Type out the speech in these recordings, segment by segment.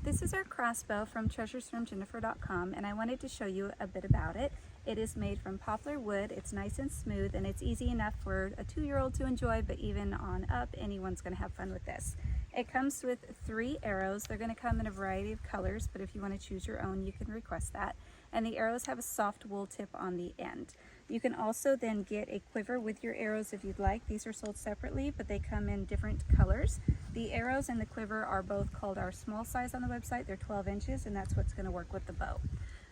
This is our crossbow from treasuresfromjennifer.com, and I wanted to show you a bit about it. It is made from poplar wood, it's nice and smooth, and it's easy enough for a 2-year-old to enjoy, but even on up, anyone's going to have fun with this. It comes with 3 arrows. They're going to come in a variety of colors, but if you want to choose your own, you can request that. And the arrows have a soft wool tip on the end. You can also then get a quiver with your arrows if you'd like. These are sold separately, but they come in different colors. The arrows and the quiver are both called our small size on the website. They're 12 inches, and that's what's going to work with the bow.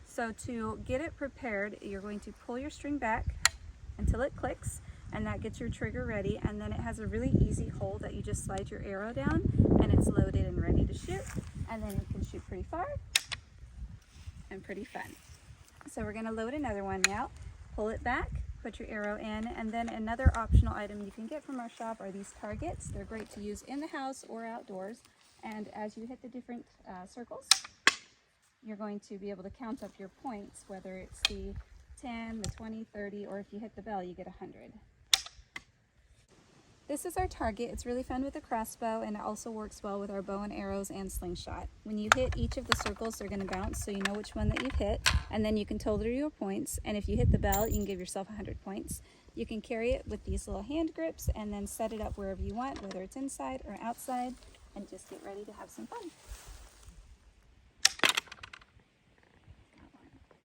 So to get it prepared, you're going to pull your string back until it clicks, and that gets your trigger ready, and then it has a really easy hole that you just slide your arrow down, and it's loaded and ready to shoot, and then it can shoot pretty far and pretty fun. So we're going to load another one now. Pull it back, put your arrow in, and then another optional item you can get from our shop are these targets. They're great to use in the house or outdoors, and as you hit the different circles, you're going to be able to count up your points, whether it's the 10, the 20, 30, or if you hit the bell, you get 100. This is our target. It's really fun with a crossbow, and it also works well with our bow and arrows and slingshot. When you hit each of the circles, they're going to bounce, so you know which one that you've hit, and then you can total your points, and if you hit the bell, you can give yourself 100 points. You can carry it with these little hand grips and then set it up wherever you want, whether it's inside or outside, and just get ready to have some fun.